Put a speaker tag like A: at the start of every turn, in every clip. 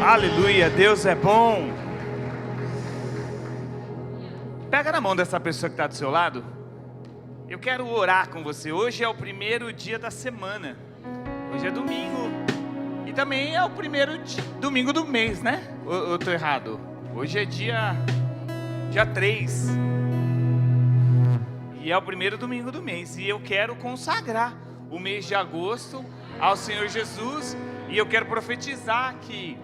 A: Aleluia, Deus é bom. Pega na mão dessa pessoa que está do seu lado. Eu quero orar com você. Hoje é o primeiro dia da semana. Hoje é domingo. E também é o primeiro domingo do mês, né? Eu estou errado. Hoje é dia 3. E é o primeiro domingo do mês. E eu quero consagrar o mês de agosto ao Senhor Jesus. E eu quero profetizar que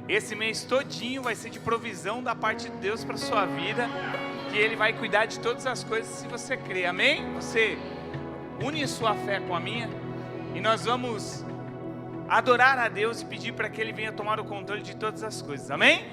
A: esse mês todinho vai ser de provisão da parte de Deus para a sua vida. Que Ele vai cuidar de todas as coisas se você crer, amém? Você une sua fé com a minha. E nós vamos adorar a Deus e pedir para que Ele venha tomar o controle de todas as coisas, amém?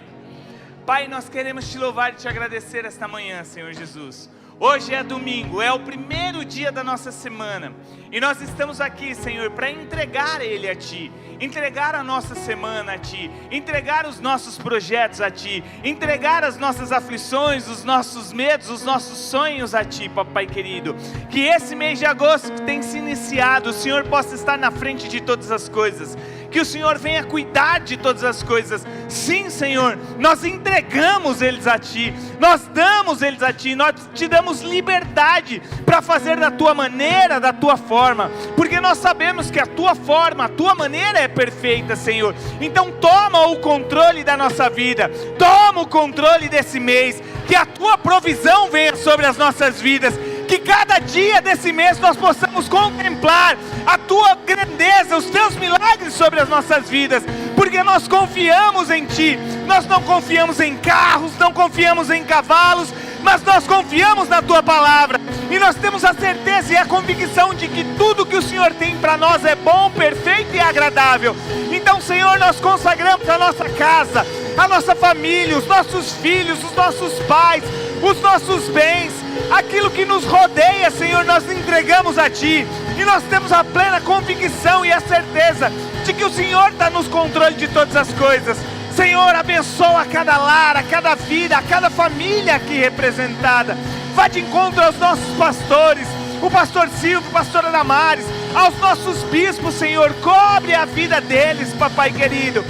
A: Pai, nós queremos te louvar e te agradecer esta manhã, Senhor Jesus. Hoje é domingo, é o primeiro dia da nossa semana. E nós estamos aqui, Senhor, para entregar Ele a Ti. Entregar a nossa semana a Ti. Entregar os nossos projetos a Ti. Entregar as nossas aflições, os nossos medos, os nossos sonhos a Ti, Papai querido. Que esse mês de agosto que tem se iniciado, o Senhor possa estar na frente de todas as coisas. Que o Senhor venha cuidar de todas as coisas. Sim, Senhor, nós entregamos eles a Ti. Nós damos eles a Ti. Nós Te damos liberdade para fazer da Tua maneira, da Tua forma. Porque nós sabemos que a Tua forma, a Tua maneira é perfeita, Senhor. Então toma o controle da nossa vida. Toma o controle desse mês. Que a Tua provisão venha sobre as nossas vidas. Que cada dia desse mês nós possamos contemplar a Tua grandeza, os Teus milagres sobre as nossas vidas, porque nós confiamos em Ti. Nós não confiamos em carros, não confiamos em cavalos, mas nós confiamos na Tua palavra, e nós temos a certeza e a convicção de que tudo que o Senhor tem para nós é bom, perfeito e agradável. Então, Senhor, nós consagramos a nossa casa, a nossa família, os nossos filhos, os nossos pais, os nossos bens, aquilo que nos rodeia, Senhor, nós entregamos a Ti, e nós temos a plena convicção e a certeza de que o Senhor está nos controle de todas as coisas. Senhor, abençoa cada lar, a cada vida, a cada família aqui representada. Vá de encontro aos nossos pastores, o pastor Silvio, o pastor Adamares, aos nossos bispos, Senhor, cobre a vida deles, Papai querido.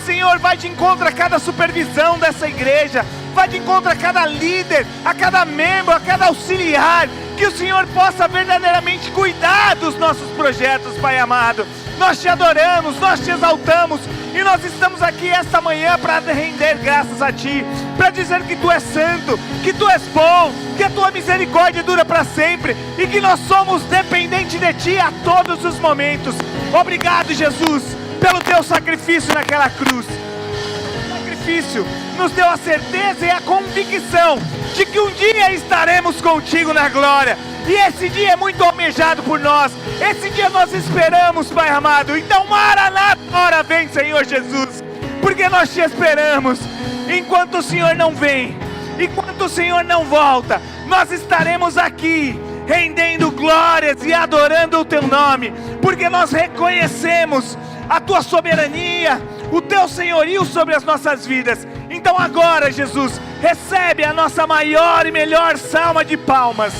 A: Senhor, vai de encontro a cada supervisão dessa igreja, vai de encontro a cada líder, a cada membro, a cada auxiliar, que o Senhor possa verdadeiramente cuidar dos nossos projetos, Pai amado. Nós Te adoramos, nós Te exaltamos, e nós estamos aqui esta manhã para render graças a Ti, para dizer que Tu és santo, que Tu és bom, que a Tua misericórdia dura para sempre, e que nós somos dependentes de Ti a todos os momentos. Obrigado, Jesus, pelo Teu sacrifício naquela cruz. O sacrifício nos deu a certeza e a convicção de que um dia estaremos contigo na glória. E esse dia é muito almejado por nós. Esse dia nós esperamos, Pai amado. Então, Maranata, hora vem, Senhor Jesus. Porque nós Te esperamos. Enquanto o Senhor não vem, enquanto o Senhor não volta, nós estaremos aqui, rendendo glórias e adorando o Teu nome. Porque nós reconhecemos a Tua soberania, o Teu senhorio sobre as nossas vidas. Então agora, Jesus, recebe a nossa maior e melhor salva de palmas.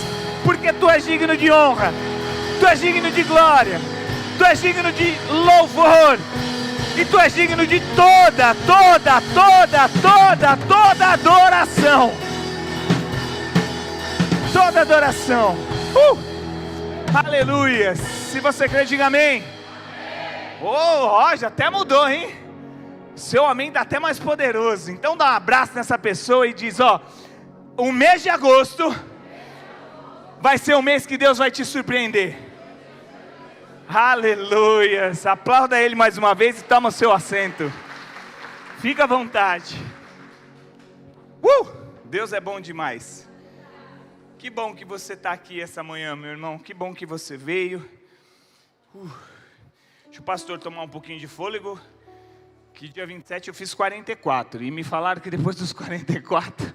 A: Porque Tu és digno de honra, Tu és digno de glória, Tu és digno de louvor, e Tu és digno de toda adoração. Toda adoração. Aleluia. Se você crê, diga amém. Já até mudou, hein? Seu amém está até mais poderoso. Então dá um abraço nessa pessoa e diz: o mês de agosto vai ser o mês que Deus vai te surpreender. Aleluia. Aplauda Ele mais uma vez e toma o seu assento. Fica à vontade. Deus é bom demais. Que bom que você está aqui essa manhã, meu irmão. Que bom que você veio. Deixa o pastor tomar um pouquinho de fôlego. Que dia 27 eu fiz 44. E me falaram que depois dos 44...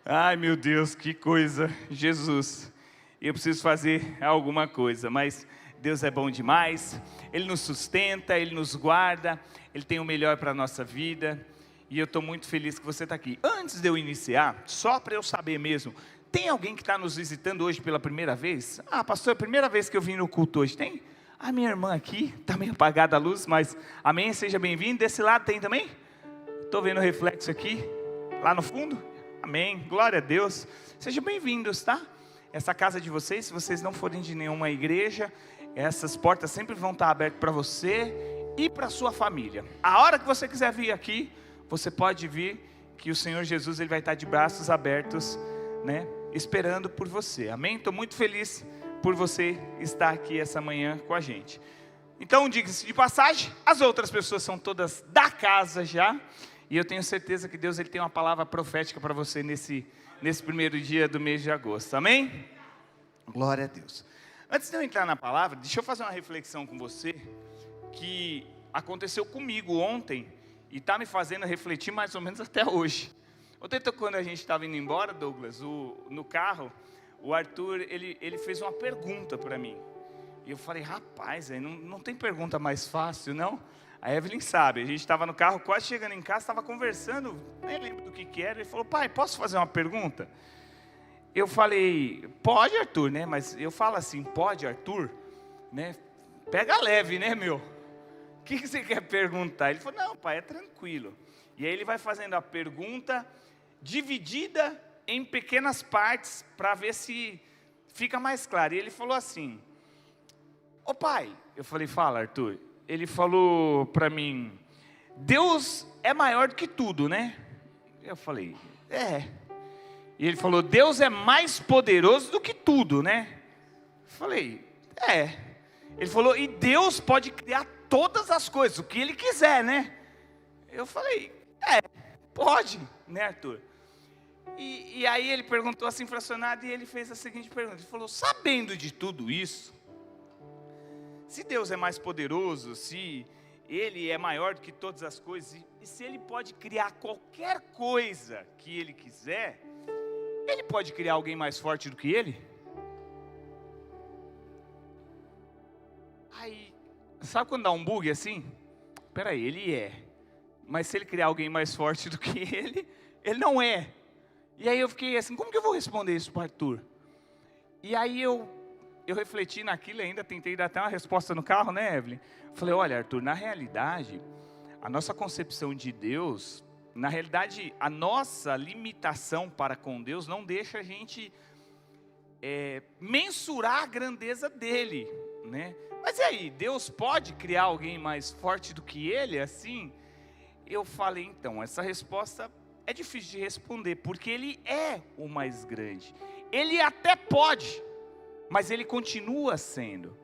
A: Ai, meu Deus, que coisa. Jesus, eu preciso fazer alguma coisa. Mas Deus é bom demais. Ele nos sustenta, Ele nos guarda. Ele tem o melhor para a nossa vida. E eu estou muito feliz que você está aqui. Antes de eu iniciar, só para eu saber mesmo, tem alguém que está nos visitando hoje pela primeira vez? Pastor, é a primeira vez que eu vim no culto hoje, tem? A minha irmã aqui, está meio apagada a luz, mas amém, seja bem-vindo. Desse lado tem também? Estou vendo o reflexo aqui, lá no fundo. Amém, glória a Deus. Sejam bem-vindos, tá? Essa casa de vocês, se vocês não forem de nenhuma igreja, essas portas sempre vão estar abertas para você e para sua família. A hora que você quiser vir aqui, você pode vir, que o Senhor Jesus ele vai estar de braços abertos, né, esperando por você. Amém? Estou muito feliz por você estar aqui essa manhã com a gente. Então, diga-se de passagem, as outras pessoas são todas da casa já, e eu tenho certeza que Deus ele tem uma palavra profética para você nesse primeiro dia do mês de agosto. Amém? Glória a Deus. Antes de eu entrar na palavra, deixa eu fazer uma reflexão com você, que aconteceu comigo ontem, e está me fazendo refletir mais ou menos até hoje. Ontem, quando a gente estava indo embora, Douglas, no carro, o Arthur, ele fez uma pergunta para mim. E eu falei, rapaz, não tem pergunta mais fácil, não? A Evelyn sabe, a gente estava no carro, quase chegando em casa, estava conversando, nem lembro do que era. Ele falou, pai, posso fazer uma pergunta? Eu falei, pode, Arthur, né? Mas eu falo assim, pode, Arthur, né? Pega leve, né, meu? O que você quer perguntar? Ele falou, não, pai, é tranquilo. E aí ele vai fazendo a pergunta, dividida em pequenas partes, para ver se fica mais claro. E ele falou assim, ô pai, eu falei, fala, Arthur. Ele falou para mim, Deus é maior do que tudo, né? Eu falei, é. E ele falou, Deus é mais poderoso do que tudo, né? Eu falei, é. Ele falou, e Deus pode criar todas as coisas, o que Ele quiser, né? Eu falei, pode, né, Arthur? E aí ele perguntou assim fracionado, e ele fez a seguinte pergunta, ele falou, sabendo de tudo isso, se Deus é mais poderoso, se Ele é maior do que todas as coisas, e se Ele pode criar qualquer coisa que Ele quiser, Ele pode criar alguém mais forte do que Ele? Aí, sabe quando dá um bug assim? Peraí, Ele é, mas se Ele criar alguém mais forte do que Ele não é. E aí eu fiquei assim, como que eu vou responder isso para o Arthur? E aí eu refleti naquilo ainda, tentei dar até uma resposta no carro, né, Evelyn? Falei, olha, Arthur, na realidade, a nossa concepção de Deus, na realidade, a nossa limitação para com Deus não deixa a gente mensurar a grandeza dele, né? Mas e aí, Deus pode criar alguém mais forte do que Ele, assim? Eu falei, então, essa resposta é difícil de responder, porque Ele é o mais grande. Ele até pode, mas Ele continua sendo.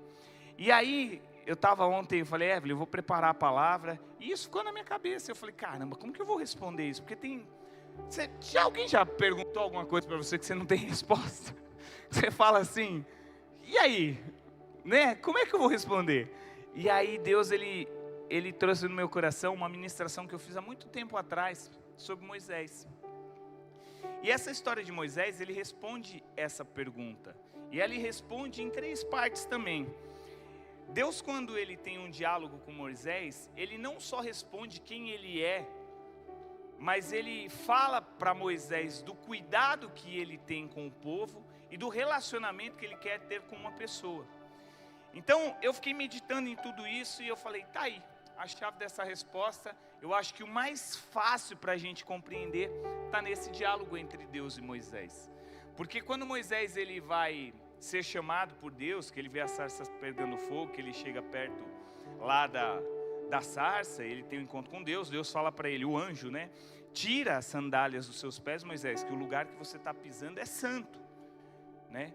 A: E aí, eu estava ontem, eu falei, Evelyn, eu vou preparar a palavra, e isso ficou na minha cabeça. Eu falei, caramba, como que eu vou responder isso? Porque alguém já perguntou alguma coisa para você que você não tem resposta? Você fala assim, e aí? Né? Como é que eu vou responder? E aí Deus, Ele trouxe no meu coração uma ministração que eu fiz há muito tempo atrás, sobre Moisés. E essa história de Moisés, ele responde essa pergunta. E ele responde em 3 partes também. Deus, quando Ele tem um diálogo com Moisés, Ele não só responde quem Ele é, mas Ele fala para Moisés do cuidado que Ele tem com o povo e do relacionamento que Ele quer ter com uma pessoa. Então, eu fiquei meditando em tudo isso e eu falei, tá aí, a chave dessa resposta. Eu acho que o mais fácil para a gente compreender está nesse diálogo entre Deus e Moisés. Porque quando Moisés ele vai ser chamado por Deus, que ele vê a sarça pegando fogo, que ele chega perto lá da sarça, ele tem um encontro com Deus, Deus fala para ele, o anjo, né? Tira as sandálias dos seus pés, Moisés, que o lugar que você está pisando é santo, né?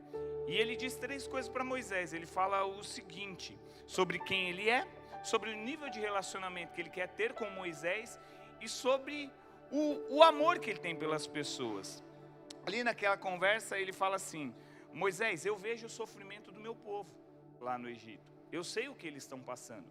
A: E ele diz 3 coisas para Moisés. Ele fala o seguinte, sobre quem ele é, sobre o nível de relacionamento que ele quer ter com Moisés e sobre o amor que ele tem pelas pessoas. Ali naquela conversa ele fala assim, Moisés, eu vejo o sofrimento do meu povo lá no Egito, eu sei o que eles estão passando.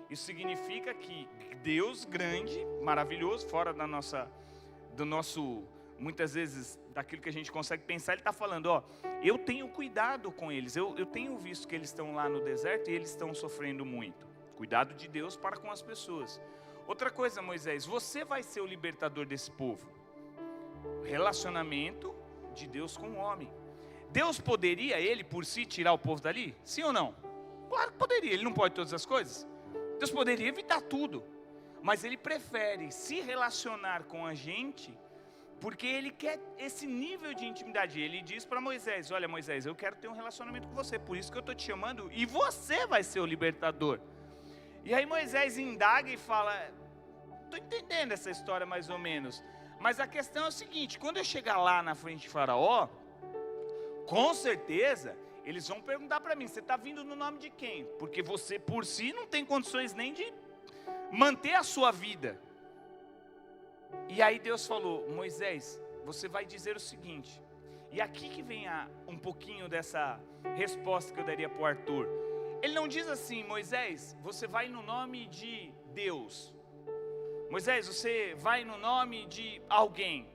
A: Isso significa que Deus grande, maravilhoso, fora do nosso, muitas vezes, daquilo que a gente consegue pensar, Ele está falando, ó, eu tenho cuidado com eles, eu tenho visto que eles estão lá no deserto e eles estão sofrendo muito. Cuidado de Deus para com as pessoas. Outra coisa, Moisés, você vai ser o libertador desse povo. Relacionamento de Deus com o homem. Deus poderia, Ele por si, tirar o povo dali? Sim ou não? Claro que poderia, ele não pode todas as coisas. Deus poderia evitar tudo, mas ele prefere se relacionar com a gente, porque ele quer esse nível de intimidade. Ele diz para Moisés: olha Moisés, eu quero ter um relacionamento com você, por isso que eu estou te chamando, e você vai ser o libertador. E aí Moisés indaga e fala: estou entendendo essa história mais ou menos, mas a questão é o seguinte: quando eu chegar lá na frente de Faraó, com certeza eles vão perguntar para mim: você está vindo no nome de quem? Porque você por si não tem condições nem de manter a sua vida. E aí Deus falou: Moisés, você vai dizer o seguinte, e aqui que vem um pouquinho dessa resposta que eu daria para o Arthur. Ele não diz assim: Moisés, você vai no nome de Deus. Moisés, você vai no nome de alguém.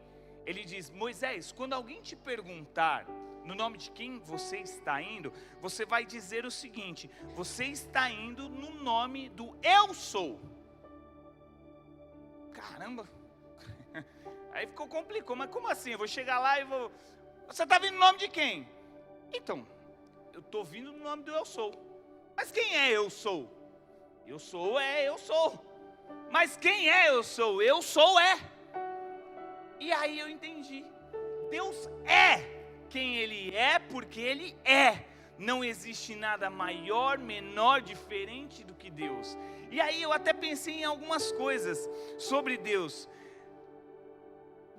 A: Ele diz: Moisés, quando alguém te perguntar no nome de quem você está indo, você vai dizer o seguinte: você está indo no nome do Eu Sou. Caramba, aí ficou complicado, mas como assim? Eu vou chegar lá e vou... Você está vindo no nome de quem? Então, eu estou vindo no nome do Eu Sou. Mas quem é Eu Sou? Eu Sou é Eu Sou. Mas quem é Eu Sou? Eu Sou é. E aí eu entendi. Deus é quem Ele é, porque Ele é. Não existe nada maior, menor, diferente do que Deus. E aí eu até pensei em algumas coisas sobre Deus.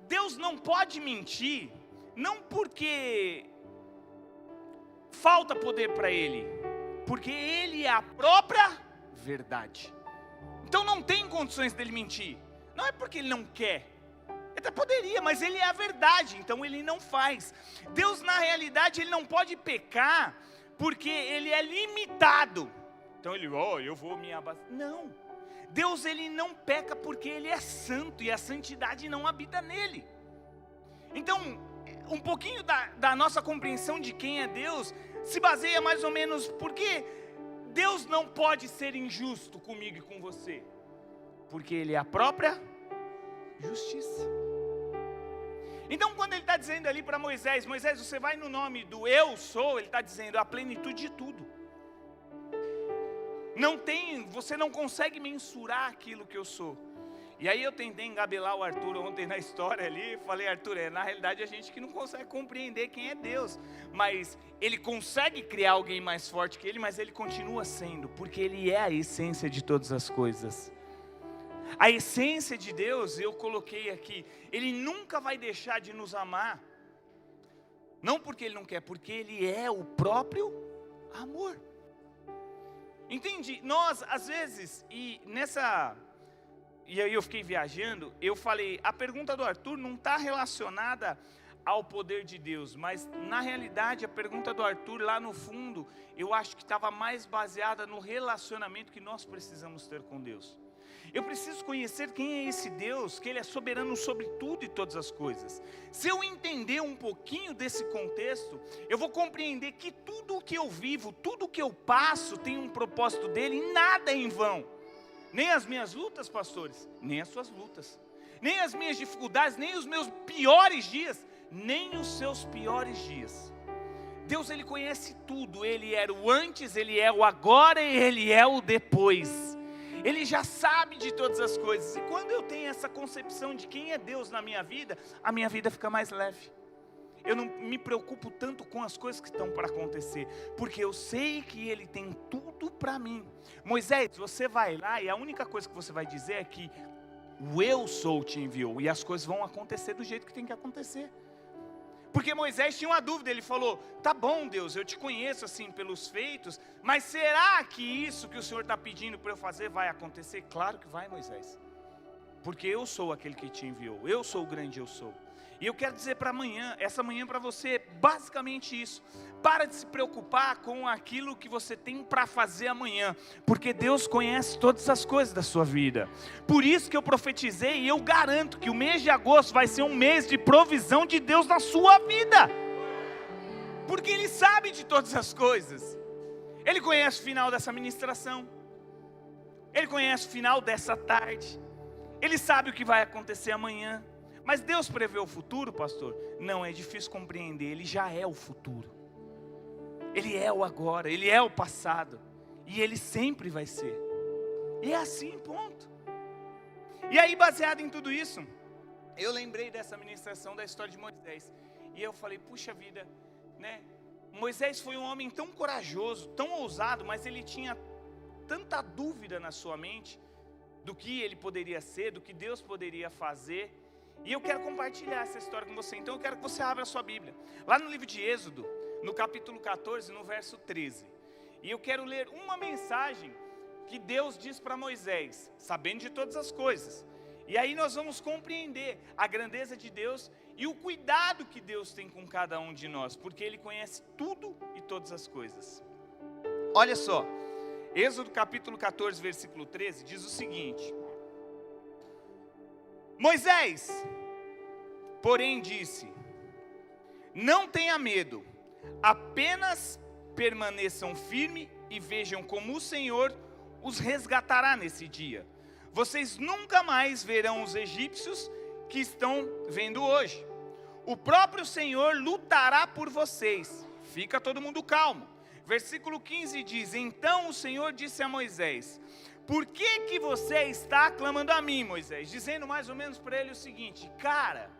A: Deus não pode mentir, não porque falta poder para Ele, porque Ele é a própria verdade. Então não tem condições dele mentir. Não é porque Ele não quer. Ele até poderia, mas Ele é a verdade, então Ele não faz. Deus, na realidade, Ele não pode pecar, porque Ele é limitado. Então Ele, eu vou me abastecer. Não. Deus, Ele não peca porque Ele é santo, e a santidade não habita nele. Então, um pouquinho da nossa compreensão de quem é Deus, se baseia mais ou menos, porque Deus não pode ser injusto comigo e com você, porque Ele é a própria justiça. Então quando Ele está dizendo ali para Moisés: Moisés, você vai no nome do Eu Sou, Ele está dizendo a plenitude de tudo. Você não consegue mensurar aquilo que eu sou. E aí eu tentei engabelar o Arthur ontem na história ali, falei: Arthur, na realidade a gente que não consegue compreender quem é Deus, mas Ele consegue criar alguém mais forte que Ele, mas Ele continua sendo, porque Ele é a essência de todas as coisas. A essência de Deus, eu coloquei aqui, Ele nunca vai deixar de nos amar, não porque Ele não quer, porque Ele é o próprio amor. Entende? Nós, às vezes, e aí eu fiquei viajando, eu falei, a pergunta do Arthur não está relacionada ao poder de Deus, mas na realidade a pergunta do Arthur lá no fundo, eu acho que estava mais baseada no relacionamento que nós precisamos ter com Deus. Eu preciso conhecer quem é esse Deus, que Ele é soberano sobre tudo e todas as coisas. Se eu entender um pouquinho desse contexto, eu vou compreender que tudo o que eu vivo, tudo o que eu passo tem um propósito dEle, e nada é em vão. Nem as minhas lutas, pastores, nem as suas lutas, nem as minhas dificuldades, nem os meus piores dias, nem os seus piores dias. Deus, Ele conhece tudo, Ele era o antes, Ele é o agora e Ele é o depois. Ele já sabe de todas as coisas. E quando eu tenho essa concepção de quem é Deus na minha vida, a minha vida fica mais leve. Eu não me preocupo tanto com as coisas que estão para acontecer, porque eu sei que Ele tem tudo para mim. Moisés, você vai lá e a única coisa que você vai dizer é que o Eu Sou te enviou, e as coisas vão acontecer do jeito que tem que acontecer. Porque Moisés tinha uma dúvida, ele falou: tá bom Deus, eu te conheço assim pelos feitos, mas será que isso que o Senhor está pedindo para eu fazer vai acontecer? Claro que vai, Moisés, porque eu sou aquele que te enviou, eu sou o grande Eu Sou. E eu quero dizer para amanhã, essa manhã para você, basicamente isso: para de se preocupar com aquilo que você tem para fazer amanhã, porque Deus conhece todas as coisas da sua vida. Por isso que eu profetizei, e eu garanto que o mês de agosto vai ser um mês de provisão de Deus na sua vida, porque Ele sabe de todas as coisas. Ele conhece o final dessa ministração, Ele conhece o final dessa tarde, Ele sabe o que vai acontecer amanhã. Mas Deus prevê o futuro, pastor? Não, é difícil compreender. Ele já é o futuro, Ele é o agora, Ele é o passado. E ele sempre vai ser. E é assim, ponto. E aí, baseado em tudo isso, eu lembrei dessa ministração da história de Moisés. E eu falei, puxa vida, né? Moisés foi um homem tão corajoso, tão ousado, mas ele tinha tanta dúvida na sua mente do que ele poderia ser, do que Deus poderia fazer. E eu quero compartilhar essa história com você. Então eu quero que você abra a sua Bíblia. Lá no livro de Êxodo, no capítulo 14, no verso 13. E eu quero ler uma mensagem que Deus diz para Moisés, sabendo de todas as coisas. E aí nós vamos compreender a grandeza de Deus e o cuidado que Deus tem com cada um de nós, porque Ele conhece tudo e todas as coisas. Olha só, Êxodo capítulo 14, versículo 13, diz o seguinte: Moisés, porém, disse: não tenha medo, apenas permaneçam firmes e vejam como o Senhor os resgatará nesse dia. Vocês nunca mais verão os egípcios que estão vendo hoje. O próprio Senhor lutará por vocês. Fica todo mundo calmo. Versículo 15 diz: então o Senhor disse a Moisés: por que você está clamando a mim, Moisés? Dizendo mais ou menos para ele o seguinte: cara,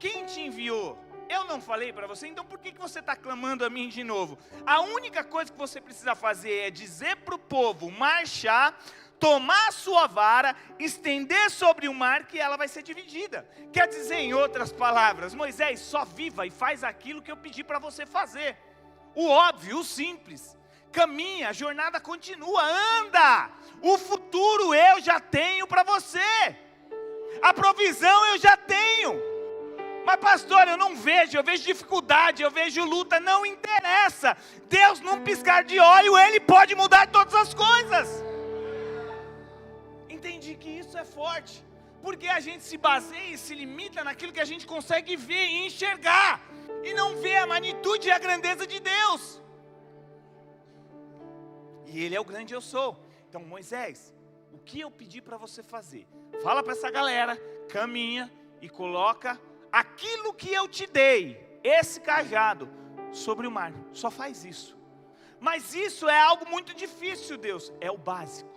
A: quem te enviou? Eu não falei para você, então por que você está clamando a mim de novo? A única coisa que você precisa fazer é dizer para o povo marchar, tomar a sua vara, estender sobre o mar, que ela vai ser dividida. Quer dizer, em outras palavras, Moisés, só viva e faz aquilo que eu pedi para você fazer. O óbvio, o simples. Caminha, a jornada continua, anda. O futuro eu já tenho para você. A provisão eu já tenho. Mas pastor, eu não vejo, eu vejo dificuldade, eu vejo luta, não interessa. Deus, num piscar de olho, Ele pode mudar todas as coisas. Entendi que isso é forte, porque a gente se baseia e se limita naquilo que a gente consegue ver e enxergar, e não vê a magnitude e a grandeza de Deus. E Ele é o grande eu sou. Então, Moisés, o que eu pedi para você fazer? Fala para essa galera, caminha e coloca aquilo que eu te dei, esse cajado, sobre o mar. Só faz isso. Mas isso é algo muito difícil, Deus. É o básico.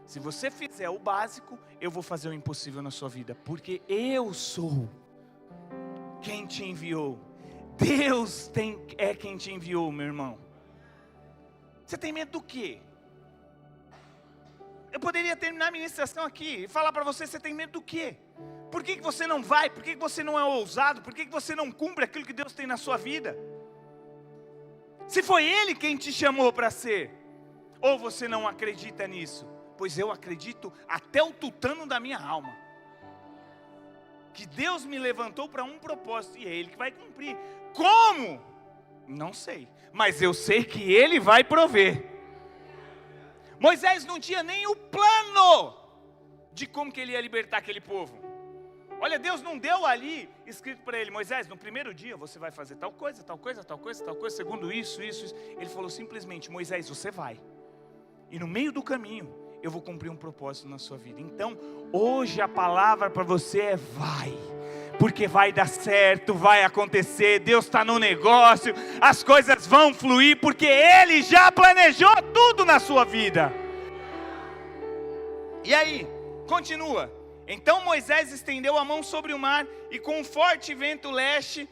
A: Se você fizer o básico, eu vou fazer o impossível na sua vida, porque eu sou quem te enviou. Deus é quem te enviou, meu irmão. Você tem medo do quê? Eu poderia terminar a ministração aqui e falar para você, você tem medo do quê? Por que você não vai? Por que você não é ousado? Por que você não cumpre aquilo que Deus tem na sua vida? Se foi Ele quem te chamou para ser, ou você não acredita nisso? Pois eu acredito até o tutano da minha alma, que Deus me levantou para um propósito, e é Ele que vai cumprir. Como? Não sei, mas eu sei que Ele vai prover. Moisés não tinha nem o plano de como que ele ia libertar aquele povo. Olha, Deus não deu ali escrito para ele: Moisés, no primeiro dia você vai fazer tal coisa, tal coisa, tal coisa, tal coisa, segundo isso. Ele falou simplesmente: Moisés, você vai, e no meio do caminho eu vou cumprir um propósito na sua vida. Então, hoje a palavra para você é vai, porque vai dar certo, vai acontecer, Deus está no negócio, as coisas vão fluir, porque Ele já planejou tudo na sua vida. E aí, continua. Então Moisés estendeu a mão sobre o mar, e com um forte vento leste,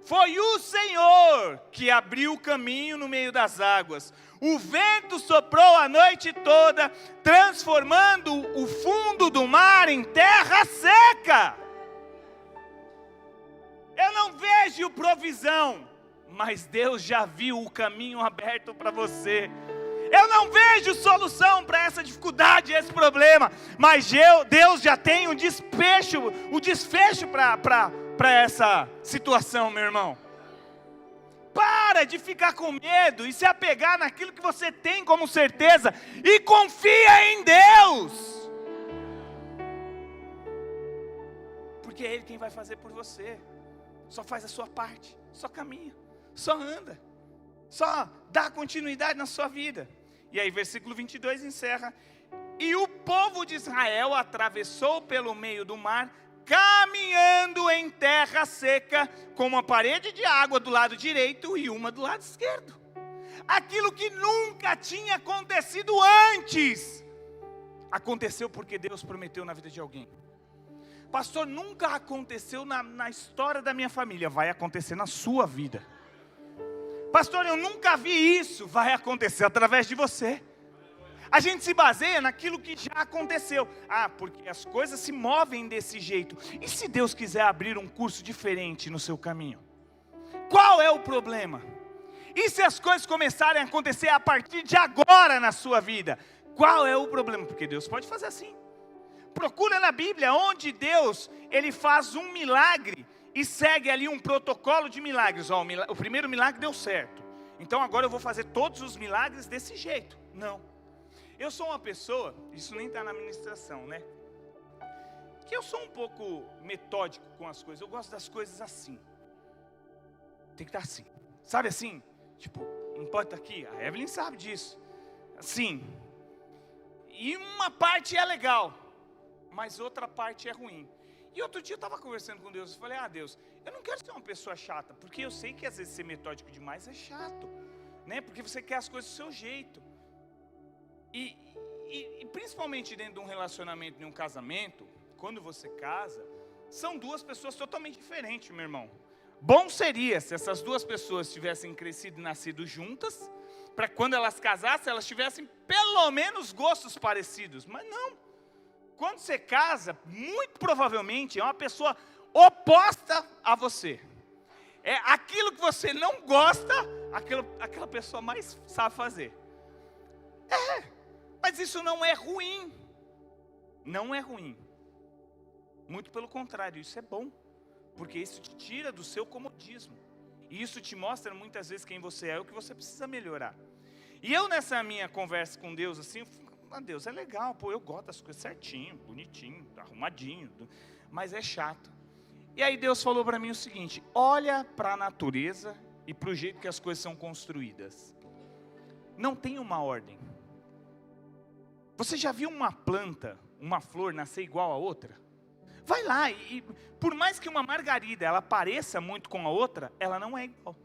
A: foi o Senhor que abriu o caminho no meio das águas. O vento soprou a noite toda, transformando o fundo do mar em terra seca. Eu não vejo provisão, mas Deus já viu o caminho aberto para você. Eu não vejo solução para essa dificuldade, esse problema, mas Deus já tem o desfecho para essa situação, meu irmão. Para de ficar com medo e se apegar naquilo que você tem como certeza, e confia em Deus, porque é Ele quem vai fazer por você. Só faz a sua parte, só caminha, só anda, só dá continuidade na sua vida. E aí versículo 22 encerra: e o povo de Israel atravessou pelo meio do mar, caminhando em terra seca, com uma parede de água do lado direito e uma do lado esquerdo. Aquilo que nunca tinha acontecido antes, aconteceu porque Deus prometeu na vida de alguém. Pastor, nunca aconteceu na história da minha família, vai acontecer na sua vida. Pastor, eu nunca vi isso, vai acontecer através de você. A gente se baseia naquilo que já aconteceu. Porque as coisas se movem desse jeito. E se Deus quiser abrir um curso diferente no seu caminho? Qual é o problema? E se as coisas começarem a acontecer a partir de agora na sua vida? Qual é o problema? Porque Deus pode fazer assim. Procura na Bíblia onde Deus, Ele faz um milagre e segue ali um protocolo de milagres. O primeiro milagre deu certo, então agora eu vou fazer todos os milagres desse jeito. Não. Eu sou uma pessoa, isso nem está na ministração, né? Que eu sou um pouco metódico com as coisas. Eu gosto das coisas assim. Tem que estar assim. Sabe assim? Tipo, não pode estar aqui. A Evelyn sabe disso. Assim. E uma parte é legal, mas outra parte é ruim. E outro dia eu estava conversando com Deus, eu falei, Deus, eu não quero ser uma pessoa chata, porque eu sei que às vezes ser metódico demais é chato, né? Porque você quer as coisas do seu jeito. E principalmente dentro de um relacionamento, de um casamento, quando você casa, são duas pessoas totalmente diferentes, meu irmão. Bom seria se essas duas pessoas tivessem crescido e nascido juntas, para quando elas casassem, elas tivessem pelo menos gostos parecidos, mas não. Quando você casa, muito provavelmente é uma pessoa oposta a você. É aquilo que você não gosta, aquela pessoa mais sabe fazer. Mas isso não é ruim. Não é ruim. Muito pelo contrário, isso é bom. Porque isso te tira do seu comodismo. E isso te mostra muitas vezes quem você é e o que você precisa melhorar. E eu nessa minha conversa com Deus assim, Deus, é legal, eu gosto das coisas certinho, bonitinho, arrumadinho, mas é chato. E aí Deus falou para mim o seguinte, olha para a natureza e para o jeito que as coisas são construídas. Não tem uma ordem. Você já viu uma planta, uma flor nascer igual a outra? Vai lá e por mais que uma margarida ela pareça muito com a outra, ela não é igual.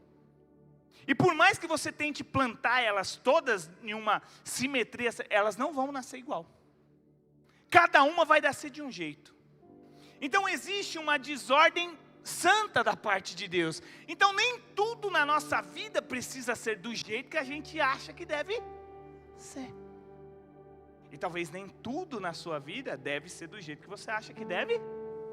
A: E por mais que você tente plantar elas todas em uma simetria, elas não vão nascer igual. Cada uma vai nascer de um jeito. Então existe uma desordem santa da parte de Deus. Então nem tudo na nossa vida precisa ser do jeito que a gente acha que deve ser. E talvez nem tudo na sua vida deve ser do jeito que você acha que deve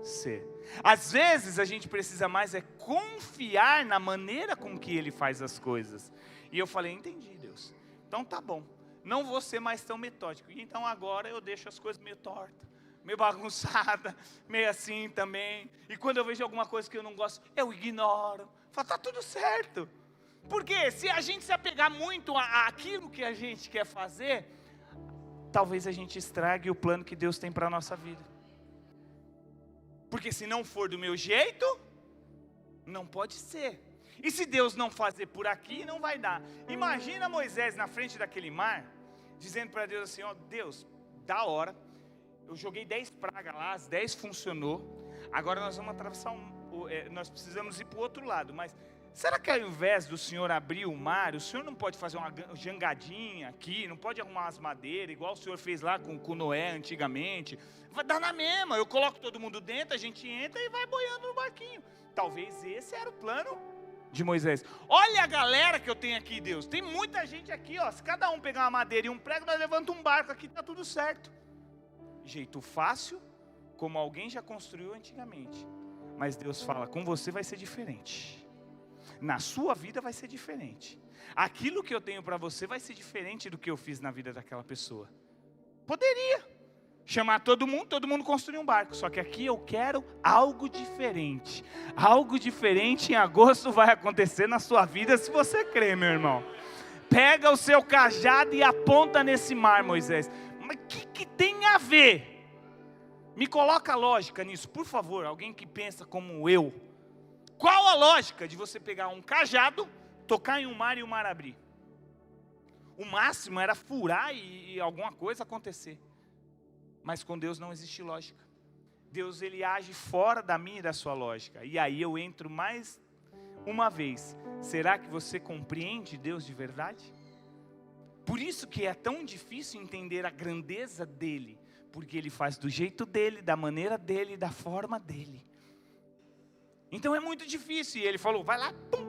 A: ser. Às vezes a gente precisa mais confiar na maneira com que Ele faz as coisas. E eu falei, entendi, Deus. Então tá bom, não vou ser mais tão metódico. E então agora eu deixo as coisas meio tortas, meio bagunçada, meio assim também. E quando eu vejo alguma coisa que eu não gosto, eu ignoro. Falo, tá tudo certo. Porque se a gente se apegar muito àquilo que a gente quer fazer, talvez a gente estrague o plano que Deus tem para a nossa vida. Porque se não for do meu jeito, não pode ser. E se Deus não fazer por aqui, não vai dar. Imagina Moisés na frente daquele mar, dizendo para Deus assim, Deus, da hora, eu joguei 10 pragas lá, as 10 funcionou, agora nós vamos atravessar, nós precisamos ir para o outro lado, mas será que ao invés do Senhor abrir o mar, o Senhor não pode fazer uma jangadinha aqui, não pode arrumar as madeiras, igual o Senhor fez lá com Noé antigamente? Vai dar na mesma, eu coloco todo mundo dentro, a gente entra e vai boiando no barquinho. Talvez esse era o plano de Moisés. Olha a galera que eu tenho aqui, Deus, tem muita gente aqui, se cada um pegar uma madeira e um prego, nós levantamos um barco aqui, está tudo certo. Jeito fácil, como alguém já construiu antigamente. Mas Deus fala, com você vai ser diferente. Na sua vida vai ser diferente. Aquilo que eu tenho para você vai ser diferente do que eu fiz na vida daquela pessoa. Poderia chamar todo mundo construir um barco. Só que aqui eu quero algo diferente. Algo diferente em agosto vai acontecer na sua vida, se você crê, meu irmão. Pega o seu cajado e aponta nesse mar, Moisés. Mas o que tem a ver? Me coloca a lógica nisso, por favor. Alguém que pensa como eu. Qual a lógica de você pegar um cajado, tocar em um mar e o mar abrir? O máximo era furar e alguma coisa acontecer. Mas com Deus não existe lógica. Deus, Ele age fora da minha e da sua lógica. E aí eu entro mais uma vez. Será que você compreende Deus de verdade? Por isso que é tão difícil entender a grandeza dele, porque ele faz do jeito dele, da maneira dele, da forma dele. Então é muito difícil. E ele falou, vai lá, pum,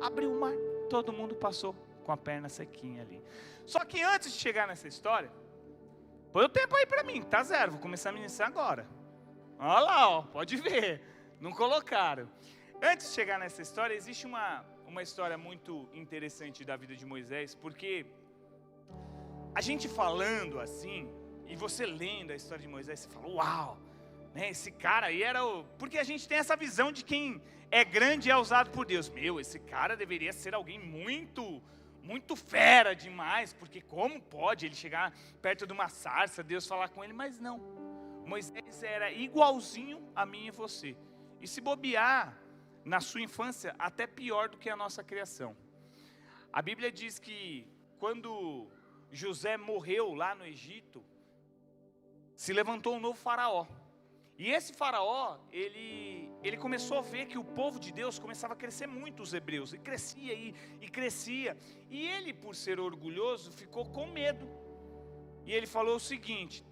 A: abriu o mar, todo mundo passou com a perna sequinha ali. Só que antes de chegar nessa história, põe o tempo aí para mim, tá zero, vou começar a ministrar agora. Olha lá, ó, pode ver, não colocaram. Antes de chegar nessa história, existe uma história muito interessante da vida de Moisés, porque a gente falando assim, e você lendo a história de Moisés, você fala, uau, né, esse cara aí era o... Porque a gente tem essa visão de quem é grande e é usado por Deus. Meu, esse cara deveria ser alguém muito fera demais, porque como pode ele chegar perto de uma sarça, Deus falar com ele? Mas não, Moisés era igualzinho a mim e você. E se bobear, na sua infância, até pior do que a nossa criação. A Bíblia diz que quando José morreu lá no Egito, se levantou um novo faraó. E esse faraó, ele começou a ver que o povo de Deus começava a crescer muito, os hebreus, e crescia, e crescia. E ele, por ser orgulhoso, ficou com medo. E ele falou o seguinte,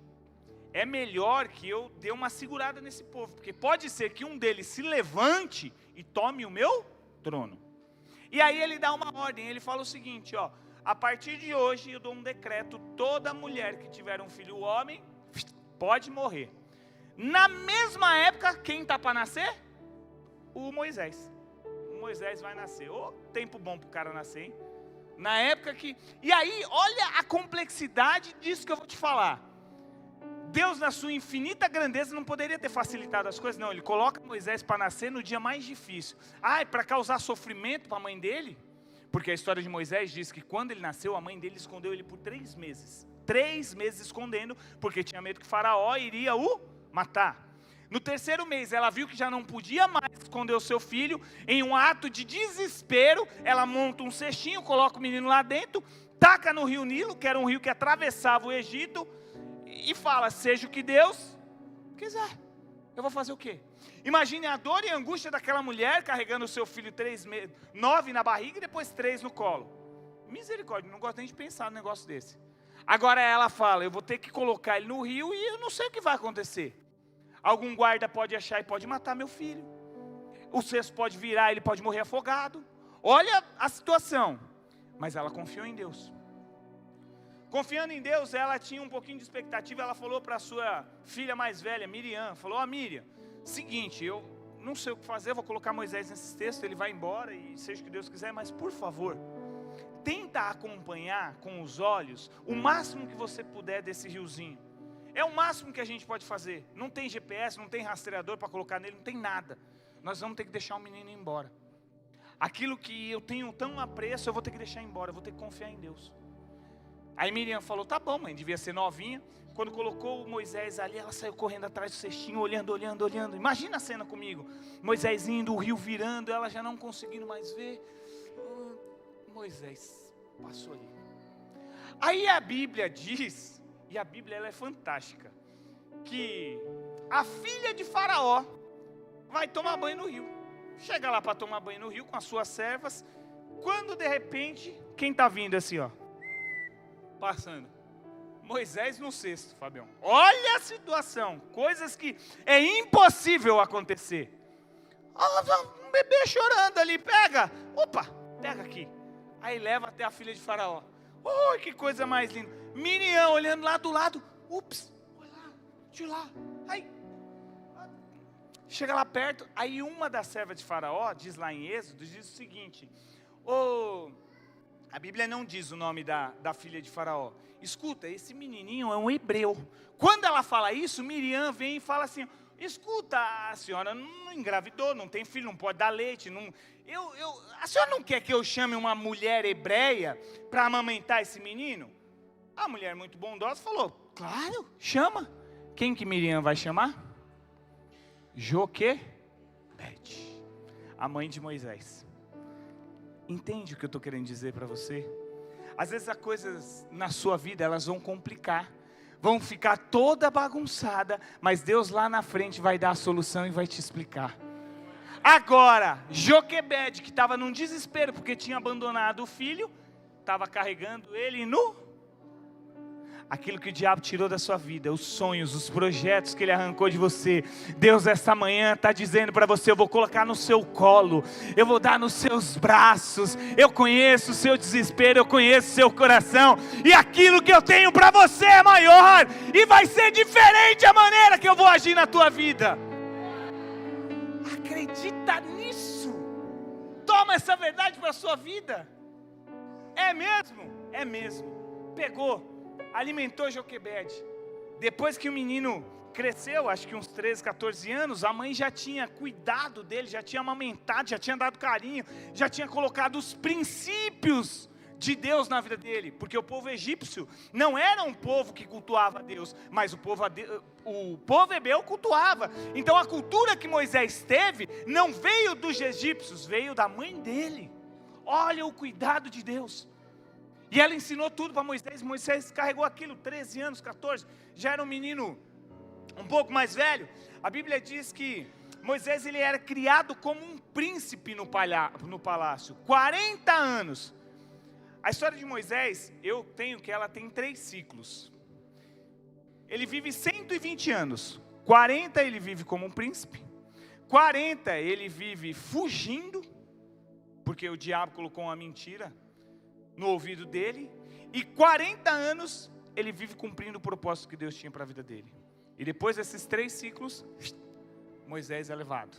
A: é melhor que eu dê uma segurada nesse povo, porque pode ser que um deles se levante e tome o meu trono. E aí ele dá uma ordem, ele fala o seguinte, ó, a partir de hoje eu dou um decreto, toda mulher que tiver um filho homem, pode morrer. Na mesma época, quem está para nascer? O Moisés. O Moisés vai nascer. Ô, tempo bom para o cara nascer, hein? Na época que... E aí, olha a complexidade disso que eu vou te falar. Deus, na sua infinita grandeza, não poderia ter facilitado as coisas. Não, ele coloca Moisés para nascer no dia mais difícil. Ah, é para causar sofrimento para a mãe dele? Porque a história de Moisés diz que quando ele nasceu, a mãe dele escondeu ele por 3 meses. 3 meses escondendo, porque tinha medo que Faraó iria o matar. No 3º mês, ela viu que já não podia mais esconder o seu filho. Em um ato de desespero, ela monta um cestinho, coloca o menino lá dentro, taca no rio Nilo, que era um rio que atravessava o Egito, e fala, seja o que Deus quiser, eu vou fazer o quê? Imagine a dor e a angústia daquela mulher, carregando o seu filho 9 na barriga, e depois 3 no colo. Misericórdia, não gosto nem de pensar num negócio desse. Agora ela fala, eu vou ter que colocar ele no rio, e eu não sei o que vai acontecer. Algum guarda pode achar e pode matar meu filho. O cesto pode virar, ele pode morrer afogado. Olha a situação. Mas ela confiou em Deus. Confiando em Deus, ela tinha um pouquinho de expectativa. Ela falou para a sua filha mais velha, Miriam, falou, ó Miriam, seguinte, eu não sei o que fazer, vou colocar Moisés nesse texto, ele vai embora e seja o que Deus quiser, mas por favor, tenta acompanhar com os olhos o máximo que você puder desse riozinho. É o máximo que a gente pode fazer. Não tem GPS, não tem rastreador para colocar nele, não tem nada. Nós vamos ter que deixar o menino ir embora. Aquilo que eu tenho tão apreço, eu vou ter que deixar embora, eu vou ter que confiar em Deus. Aí Miriam falou, tá bom mãe, devia ser novinha. Quando colocou o Moisés ali, ela saiu correndo atrás do cestinho, olhando. Imagina a cena comigo. Moisés indo, o rio virando, ela já não conseguindo mais ver. Moisés passou ali. Aí a Bíblia diz, e a Bíblia ela é fantástica, que a filha de Faraó vai tomar banho no rio. Chega lá para tomar banho no rio com as suas servas. Quando de repente, quem está vindo assim, ó? Passando. Moisés no cesto, Fabião. Olha a situação. Coisas que é impossível acontecer. Um bebê chorando ali, pega. Opa, pega aqui. Aí leva até a filha de Faraó. Oh, que coisa mais linda. Miriam olhando lá do lado. Ups, olha lá, de lá. Aí, chega lá perto. Aí uma das servas de Faraó, diz lá em Êxodo, diz o seguinte. A Bíblia não diz o nome da filha de Faraó. Escuta, esse menininho é um hebreu. Quando ela fala isso, Miriam vem e fala assim, escuta, a senhora não engravidou, não tem filho, não pode dar leite. Não, a senhora não quer que eu chame uma mulher hebreia para amamentar esse menino? A mulher muito bondosa falou, claro, chama. Quem que Miriam vai chamar? Joquebede, a mãe de Moisés. Entende o que eu estou querendo dizer para você? Às vezes as coisas na sua vida, elas vão complicar, vão ficar toda bagunçada, mas Deus lá na frente vai dar a solução e vai te explicar. Agora, Joquebede, que estava num desespero, porque tinha abandonado o filho, estava carregando ele aquilo que o diabo tirou da sua vida, os sonhos, os projetos que ele arrancou de você. Deus esta manhã está dizendo para você: eu vou colocar no seu colo, eu vou dar nos seus braços. Eu conheço o seu desespero, eu conheço o seu coração, e aquilo que eu tenho para você é maior, e vai ser diferente a maneira que eu vou agir na tua vida. Acredita nisso, toma essa verdade para a sua vida. É mesmo? É mesmo. Pegou, alimentou Joquebede. Depois que o menino cresceu, acho que uns 13, 14 anos, a mãe já tinha cuidado dele, já tinha amamentado, já tinha dado carinho, já tinha colocado os princípios de Deus na vida dele, porque o povo egípcio não era um povo que cultuava a Deus, mas o povo hebreu cultuava. Então a cultura que Moisés teve não veio dos egípcios, veio da mãe dele. Olha o cuidado de Deus. E ela ensinou tudo para Moisés. Moisés carregou aquilo, 13 anos, 14, já era um menino um pouco mais velho. A Bíblia diz que Moisés ele era criado como um príncipe no palácio, 40 anos. A história de Moisés, eu tenho que ela tem 3 ciclos. Ele vive 120 anos, 40 ele vive como um príncipe, 40 ele vive fugindo, porque o diabo colocou uma mentira no ouvido dele, e 40 anos ele vive cumprindo o propósito que Deus tinha para a vida dele. E depois desses 3 ciclos, Moisés é levado.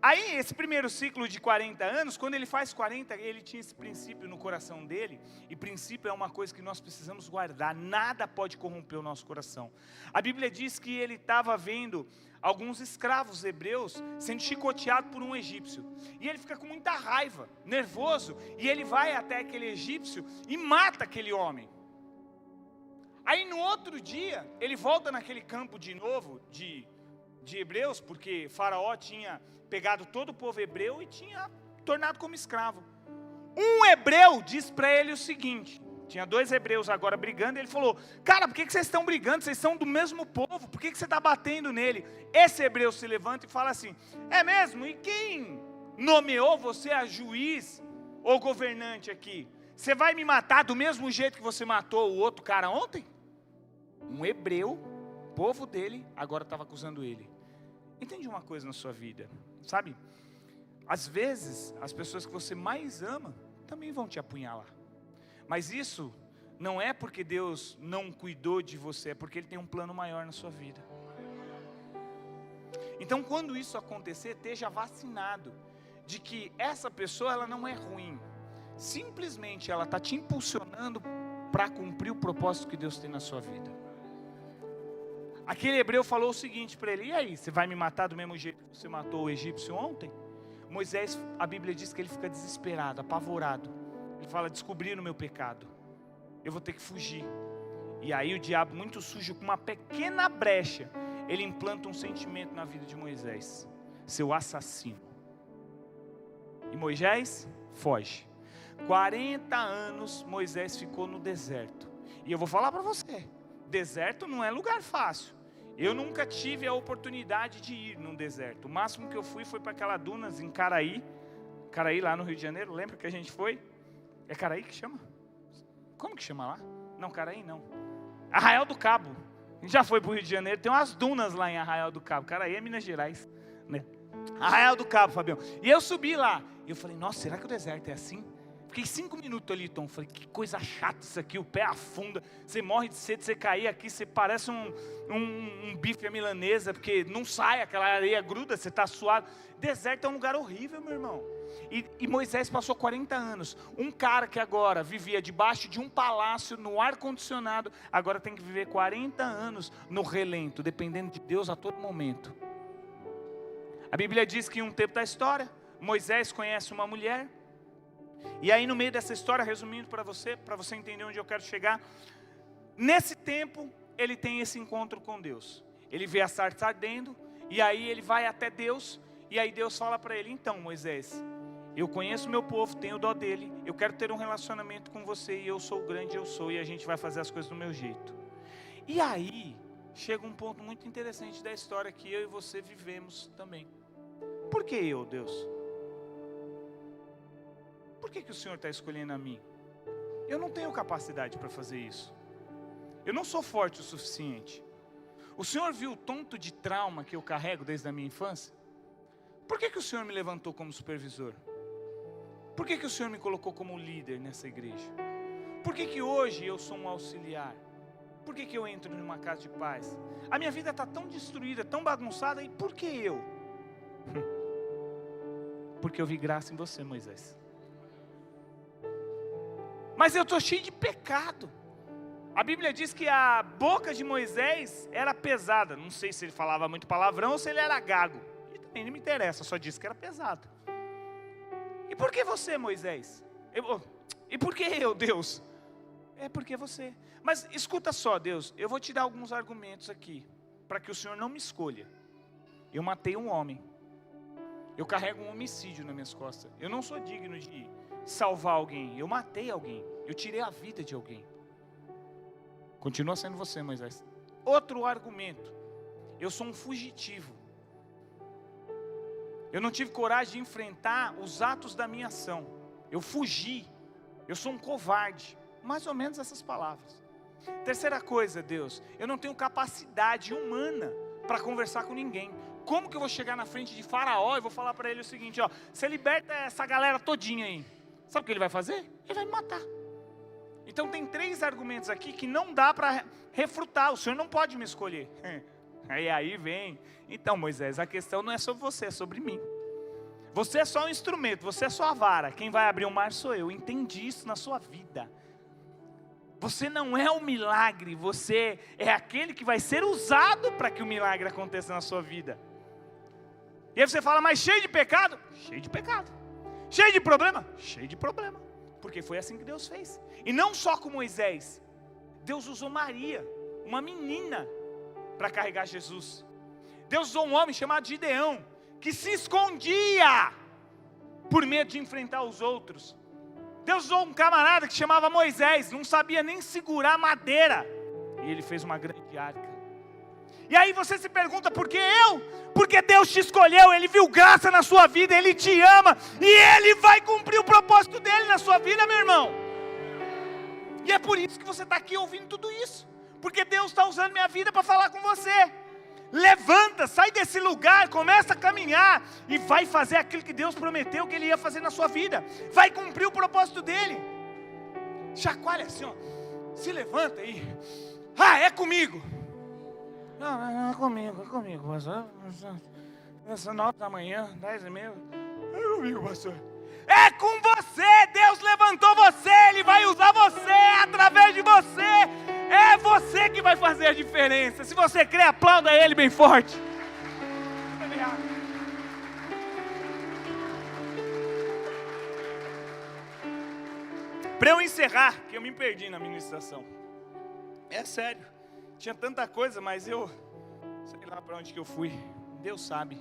A: Aí esse primeiro ciclo de 40 anos, quando ele faz 40, ele tinha esse princípio no coração dele, e princípio é uma coisa que nós precisamos guardar, nada pode corromper o nosso coração. A Bíblia diz que ele estava vendo alguns escravos hebreus sendo chicoteados por um egípcio, e ele fica com muita raiva, nervoso, e ele vai até aquele egípcio e mata aquele homem. Aí no outro dia, ele volta naquele campo de novo, de hebreus, porque Faraó tinha pegado todo o povo hebreu e tinha tornado como escravo. Um hebreu diz para ele o seguinte, tinha 2 hebreus agora brigando, e ele falou: cara, por que vocês estão brigando? Vocês são do mesmo povo, por que você está batendo nele? Esse hebreu se levanta e fala assim: é mesmo? E quem nomeou você a juiz ou governante aqui? Você vai me matar do mesmo jeito que você matou o outro cara ontem? Um hebreu, povo dele, agora estava acusando ele. Entende uma coisa na sua vida, sabe? Às vezes, as pessoas que você mais ama também vão te apunhalar. Mas isso não é porque Deus não cuidou de você, é porque Ele tem um plano maior na sua vida. Então, quando isso acontecer, esteja vacinado de que essa pessoa ela não é ruim. Simplesmente ela está te impulsionando para cumprir o propósito que Deus tem na sua vida. Aquele hebreu falou o seguinte para ele: e aí, você vai me matar do mesmo jeito que você matou o egípcio ontem? Moisés, a Bíblia diz que ele fica desesperado, apavorado. Ele fala: descobriram o meu pecado, eu vou ter que fugir. E aí o diabo, muito sujo, com uma pequena brecha, ele implanta um sentimento na vida de Moisés: seu assassino. E Moisés foge. 40 anos Moisés ficou no deserto. E eu vou falar para você, deserto não é lugar fácil. Eu nunca tive a oportunidade de ir num deserto. O máximo que eu fui foi para aquela dunas em Caraí. Caraí lá no Rio de Janeiro, lembra que a gente foi? É Caraí que chama? Como que chama lá? Não, Caraí não. Arraial do Cabo. A gente já foi para o Rio de Janeiro, tem umas dunas lá em Arraial do Cabo. Caraí é Minas Gerais, né? Arraial do Cabo, Fabião. E eu subi lá. E eu falei: nossa, será que o deserto é assim? Fiquei 5 minutos ali, Tom. Falei: que coisa chata isso aqui, o pé afunda. Você morre de sede, você cair aqui, você parece um bife à milanesa, porque não sai, aquela areia gruda, você está suado. Deserto é um lugar horrível, meu irmão. E Moisés passou 40 anos. Um cara que agora vivia debaixo de um palácio, no ar-condicionado, agora tem que viver 40 anos no relento, dependendo de Deus a todo momento. A Bíblia diz que em um tempo da história, Moisés conhece uma mulher. E aí no meio dessa história, resumindo para você entender onde eu quero chegar, nesse tempo ele tem esse encontro com Deus. Ele vê a sarça ardendo, e aí ele vai até Deus, e aí Deus fala para ele: então Moisés, eu conheço o meu povo, tenho dó dele, eu quero ter um relacionamento com você, e eu sou o grande, eu sou, e a gente vai fazer as coisas do meu jeito. E aí chega um ponto muito interessante da história que eu e você vivemos também. Por que eu, Deus? Por que o Senhor está escolhendo a mim? Eu não tenho capacidade para fazer isso. Eu não sou forte o suficiente. O Senhor viu o tanto de trauma que eu carrego desde a minha infância? Por que o Senhor me levantou como supervisor? Por que o Senhor me colocou como líder nessa igreja? Por que hoje eu sou um auxiliar? Por que eu entro numa casa de paz? A minha vida está tão destruída, tão bagunçada, e por que eu? Porque eu vi graça em você, Moisés. Mas eu estou cheio de pecado. A Bíblia diz que a boca de Moisés era pesada. Não sei se ele falava muito palavrão ou se ele era gago. E também não me interessa, só disse que era pesado. E por que você, Moisés? E por que eu, Deus? É porque você. Mas escuta só, Deus, eu vou te dar alguns argumentos aqui, para que o Senhor não me escolha. Eu matei um homem. Eu carrego um homicídio nas minhas costas. Eu não sou digno de salvar alguém. Eu matei alguém. Eu tirei a vida de alguém. Continua sendo você, Moisés. Outro argumento. Eu sou um fugitivo. Eu não tive coragem de enfrentar os atos da minha ação. Eu fugi. Eu sou um covarde. Mais ou menos essas palavras. Terceira coisa, Deus. Eu não tenho capacidade humana para conversar com ninguém. Como que eu vou chegar na frente de Faraó e vou falar para ele o seguinte, ó, você liberta essa galera todinha aí. Sabe o que ele vai fazer? Ele vai me matar. Então tem 3 argumentos aqui que não dá para refutar. O Senhor não pode me escolher. Aí vem. Então, Moisés, a questão não é sobre você, é sobre mim. Você é só um instrumento, você é só a vara. Quem vai abrir o mar sou eu. Entendi isso na sua vida. Você não é o milagre, você é aquele que vai ser usado para que o milagre aconteça na sua vida. E aí você fala, mas cheio de pecado? Cheio de pecado. Cheio de problema? Cheio de problema. Porque foi assim que Deus fez. E não só com Moisés. Deus usou Maria, uma menina, para carregar Jesus. Deus usou um homem chamado Gideão, que se escondia por medo de enfrentar os outros. Deus usou um camarada que chamava Moisés, não sabia nem segurar madeira, e ele fez uma grande arca. E aí você se pergunta, por que eu? Porque Deus te escolheu, Ele viu graça na sua vida, Ele te ama, e Ele vai cumprir o propósito dEle na sua vida, meu irmão. E é por isso que você está aqui ouvindo tudo isso, porque Deus está usando minha vida para falar com você. Levanta, sai desse lugar, começa a caminhar e vai fazer aquilo que Deus prometeu que Ele ia fazer na sua vida. Vai cumprir o propósito dEle. Chacoalha assim, ó. Se levanta aí. É comigo. Não é comigo, pastor. Essa 9 da manhã, 10h30. É comigo, pastor. É com você, Deus levantou você, Ele vai usar você, através de você. É você que vai fazer a diferença. Se você crê, aplauda Ele bem forte. Para eu encerrar, que eu me perdi na ministração. É sério. Tinha tanta coisa, mas eu sei lá para onde que eu fui. Deus sabe.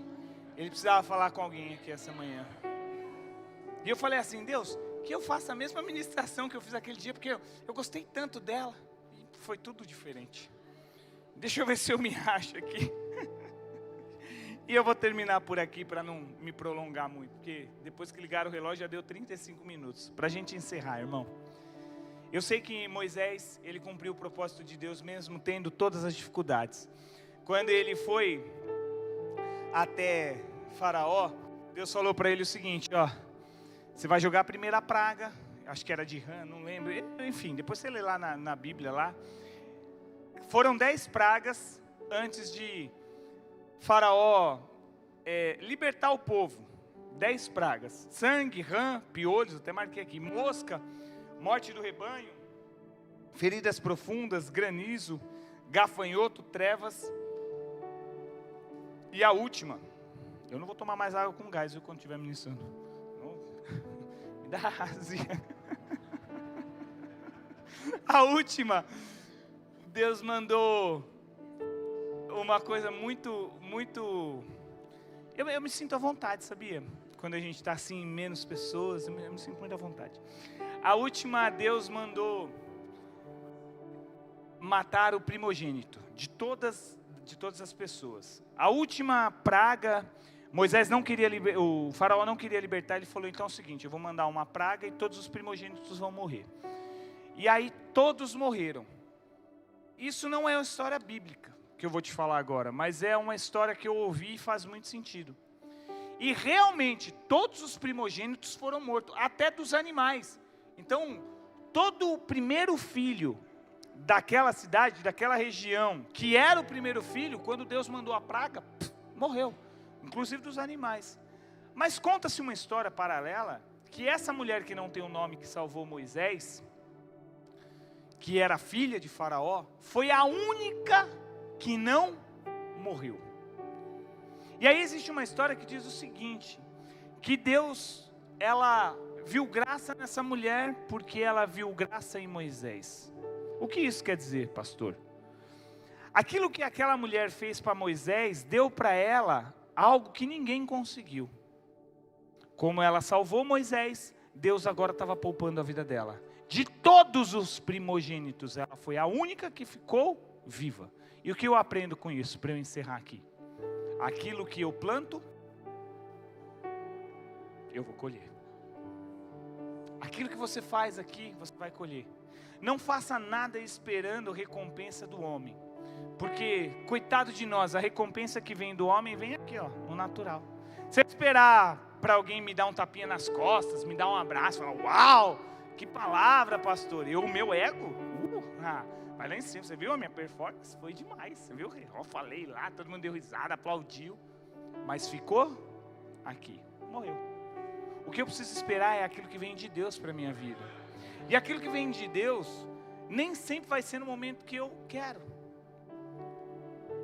A: Ele precisava falar com alguém aqui essa manhã. E eu falei assim, Deus, que eu faça a mesma ministração que eu fiz aquele dia, porque eu gostei tanto dela. E foi tudo diferente. Deixa eu ver se eu me acho aqui. E eu vou terminar por aqui para não me prolongar muito, porque depois que ligaram o relógio já deu 35 minutos. Para a gente encerrar, irmão. Eu sei que Moisés, ele cumpriu o propósito de Deus mesmo tendo todas as dificuldades. Quando ele foi até Faraó, Deus falou para ele o seguinte, ó. Você vai jogar a primeira praga, acho que era de rã, não lembro. Enfim, depois você lê lá na Bíblia lá. Foram 10 pragas antes de Faraó libertar o povo. 10 pragas. Sangue, rã, piolhos, até marquei aqui. Mosca, morte do rebanho, feridas profundas, granizo, gafanhoto, trevas. E a última, eu não vou tomar mais água com gás, viu, quando estiver ministrando. Me dá azia. A última, Deus mandou uma coisa muito... Eu me sinto à vontade, sabia? Quando a gente está assim, menos pessoas, eu me sinto muito à vontade. A última, Deus mandou matar o primogênito de todas as pessoas. A última praga, Moisés não queria, o faraó não queria libertar, ele falou, então é o seguinte, eu vou mandar uma praga e todos os primogênitos vão morrer. E aí todos morreram. Isso não é uma história bíblica que eu vou te falar agora, mas é uma história que eu ouvi e faz muito sentido. E realmente todos os primogênitos foram mortos, até dos animais. Então, todo o primeiro filho daquela cidade, daquela região, que era o primeiro filho, quando Deus mandou a praga, morreu, inclusive dos animais. Mas conta-se uma história paralela, que essa mulher que não tem o nome que salvou Moisés, que era filha de Faraó, foi a única que não morreu. E aí existe uma história que diz o seguinte, que Deus, ela viu graça nessa mulher, porque ela viu graça em Moisés. O que isso quer dizer, pastor? Aquilo que aquela mulher fez para Moisés, deu para ela algo que ninguém conseguiu. Como ela salvou Moisés, Deus agora estava poupando a vida dela. De todos os primogênitos, ela foi a única que ficou viva. E o que eu aprendo com isso, para eu encerrar aqui? Aquilo que eu planto, eu vou colher. Aquilo que você faz aqui, você vai colher. Não faça nada esperando recompensa do homem. Porque, coitado de nós, a recompensa que vem do homem vem aqui, ó, no natural. Se eu esperar para alguém me dar um tapinha nas costas, me dar um abraço, falar, uau, que palavra, pastor. O meu ego, vai lá em cima, você viu a minha performance? Foi demais, você viu? Eu falei lá, todo mundo deu risada, aplaudiu. Mas ficou aqui, morreu. O que eu preciso esperar é aquilo que vem de Deus para a minha vida. E aquilo que vem de Deus, nem sempre vai ser no momento que eu quero.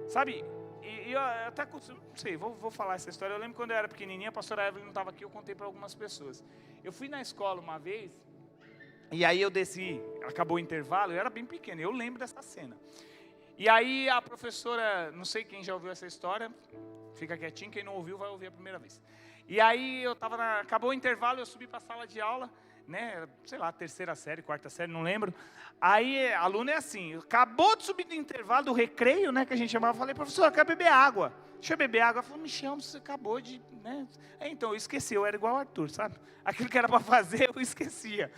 A: Sabe, e eu até, não sei, vou falar essa história. Eu lembro quando eu era pequenininha, a pastora Evelyn não estava aqui, eu contei para algumas pessoas. Eu fui na escola uma vez, e aí eu desci, acabou o intervalo, eu era bem pequeno, eu lembro dessa cena. E aí a professora, não sei quem já ouviu essa história, fica quietinho, quem não ouviu vai ouvir a primeira vez. E aí eu acabou o intervalo, eu subi para a sala de aula, né, sei lá, terceira série, quarta série, não lembro. Aí, aluno é assim, acabou de subir do intervalo, do recreio, né, que a gente chamava, eu falei, professor, eu quero beber água. Deixa eu beber água. Ela falou, me chama, você acabou de, né. Então, eu esqueci, eu era igual o Arthur, sabe? Aquilo que era para fazer, eu esquecia.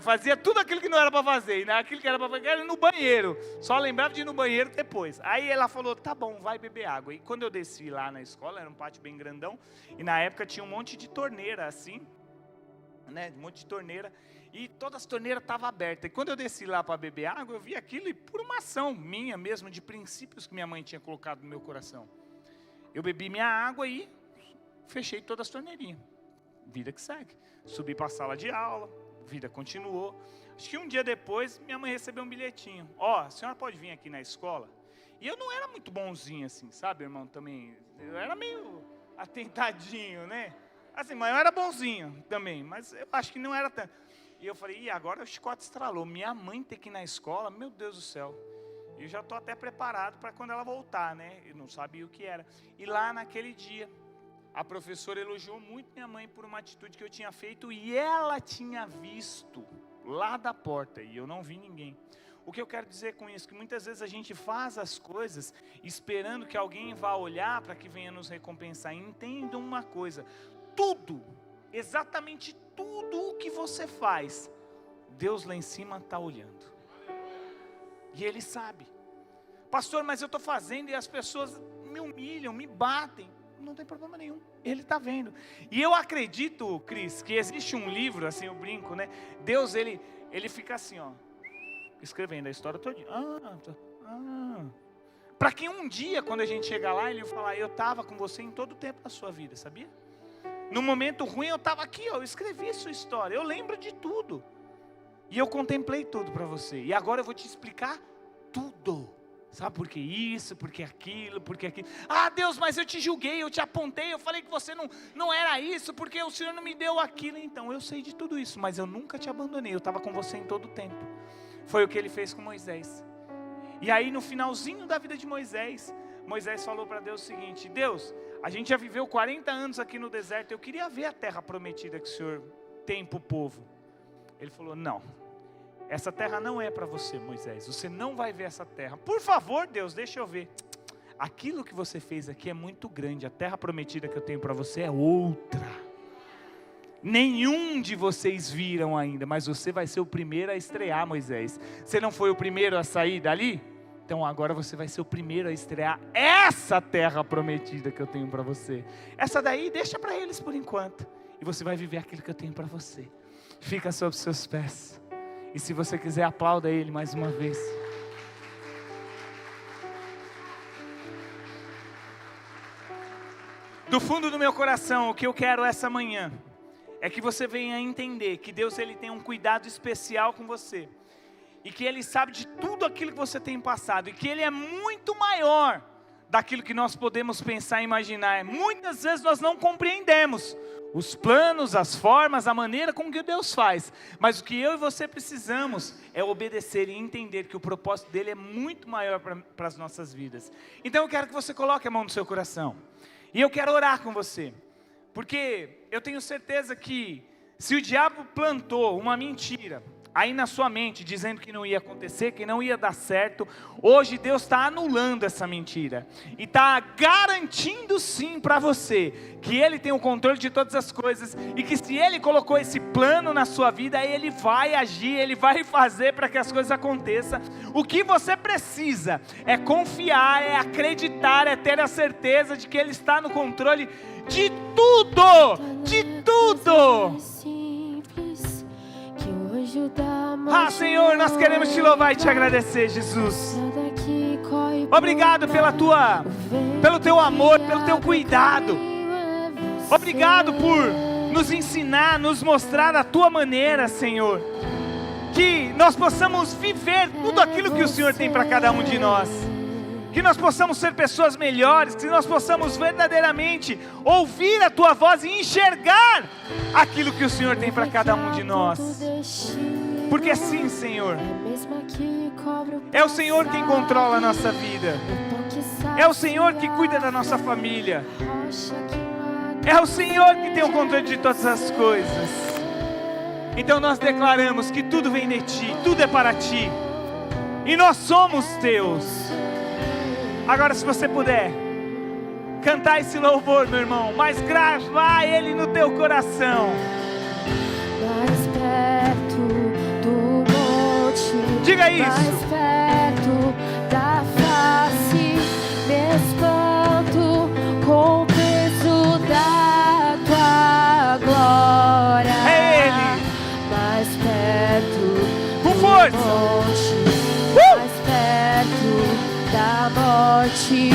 A: Fazia tudo aquilo que não era para fazer, né? Aquilo que era para fazer, era no banheiro. Só lembrava de ir no banheiro depois. Aí ela falou, tá bom, vai beber água. E quando eu desci lá na escola, era um pátio bem grandão, e na época tinha um monte de torneira, assim, né, um monte de torneira, e todas as torneiras estavam abertas. E quando eu desci lá para beber água, eu vi aquilo, e por uma ação minha mesmo, de princípios que minha mãe tinha colocado no meu coração, eu bebi minha água e fechei todas as torneirinhas. Vida que segue. Subi para a sala de aula, vida continuou. Acho que um dia depois, minha mãe recebeu um bilhetinho. Ó, a senhora pode vir aqui na escola? E eu não era muito bonzinho assim, sabe, irmão, também. Eu era meio atentadinho, né? Assim, mas eu era bonzinho também, mas eu acho que não era tanto. E eu falei, e agora o chicote estralou. Minha mãe ter que ir na escola, meu Deus do céu. Eu já estou até preparado para quando ela voltar, né? Eu não sabia o que era. E lá naquele dia, a professora elogiou muito minha mãe por uma atitude que eu tinha feito. E ela tinha visto lá da porta, e eu não vi ninguém. O que eu quero dizer com isso? Que muitas vezes a gente faz as coisas esperando que alguém vá olhar para que venha nos recompensar. Entendam uma coisa. Tudo, exatamente tudo o que você faz, Deus lá em cima está olhando. E Ele sabe. Pastor, mas eu estou fazendo e as pessoas me humilham, me batem. Não tem problema nenhum, Ele está vendo. E eu acredito, Cris, que existe um livro, assim eu brinco, né? Deus, ele fica assim, ó, escrevendo a história toda. Para que um dia, quando a gente chegar lá, Ele vai falar, eu estava com você em todo o tempo da sua vida, sabia? No momento ruim eu estava aqui, ó, eu escrevi sua história, eu lembro de tudo. E eu contemplei tudo para você. E agora eu vou te explicar tudo. Sabe por que isso, por que aquilo, por que aquilo. Ah, Deus, mas eu te julguei, eu te apontei, eu falei que você não era isso, porque o Senhor não me deu aquilo. Então, eu sei de tudo isso, mas eu nunca te abandonei, eu estava com você em todo o tempo. Foi o que Ele fez com Moisés. E aí, no finalzinho da vida de Moisés, Moisés falou para Deus o seguinte, Deus, a gente já viveu 40 anos aqui no deserto, eu queria ver a terra prometida que o Senhor tem para o povo. Ele falou, não, essa terra não é para você, Moisés, você não vai ver essa terra. Por favor, Deus, deixa eu ver. Aquilo que você fez aqui é muito grande, a terra prometida que eu tenho para você é outra. nenhum de vocês viram ainda, mas você vai ser o primeiro a estrear, Moisés. Você não foi o primeiro a sair dali? Então agora você vai ser o primeiro a estrear essa terra prometida que eu tenho para você. Essa daí deixa para eles por enquanto, e você vai viver aquilo que eu tenho para você. Fica sob os seus pés, e se você quiser, aplauda Ele mais uma vez. Do fundo do meu coração, o que eu quero essa manhã é que você venha entender que Deus, Ele tem um cuidado especial com você, e que Ele sabe de tudo aquilo que você tem passado, e que Ele é muito maior daquilo que nós podemos pensar e imaginar. Muitas vezes nós não compreendemos os planos, as formas, a maneira com que Deus faz, mas o que eu e você precisamos é obedecer e entender que o propósito dele é muito maior para as nossas vidas. Então eu quero que você coloque a mão no seu coração, e eu quero orar com você, porque eu tenho certeza que se o diabo plantou uma mentira aí na sua mente, dizendo que não ia acontecer, que não ia dar certo, hoje Deus está anulando essa mentira, e está garantindo sim para você, que Ele tem o controle de todas as coisas, e que se Ele colocou esse plano na sua vida, Ele vai agir, Ele vai fazer para que as coisas aconteçam. O que você precisa é confiar, é acreditar, é ter a certeza de que Ele está no controle de tudo, de tudo. Ah, Senhor, nós queremos te louvar e te agradecer, Jesus. Obrigado pelo teu amor, pelo teu cuidado. Obrigado por nos ensinar, nos mostrar a tua maneira, Senhor. Que nós possamos viver tudo aquilo que o Senhor tem para cada um de nós. Que nós possamos ser pessoas melhores, que nós possamos verdadeiramente ouvir a tua voz e enxergar aquilo que o Senhor tem para cada um de nós. Porque sim, Senhor, é o Senhor quem controla a nossa vida, é o Senhor que cuida da nossa família, é o Senhor que tem o controle de todas as coisas. Então nós declaramos que tudo vem de Ti, tudo é para Ti, e nós somos Teus. Agora, se você puder cantar esse louvor, meu irmão, mas gravar ele no teu coração.
B: Mais perto do monte,
A: diga isso.
B: Mais perto da face, me espanto com o peso da tua glória.
A: É Ele.
B: Mais perto
A: com
B: do
A: força.
B: Monte, mais perto da morte,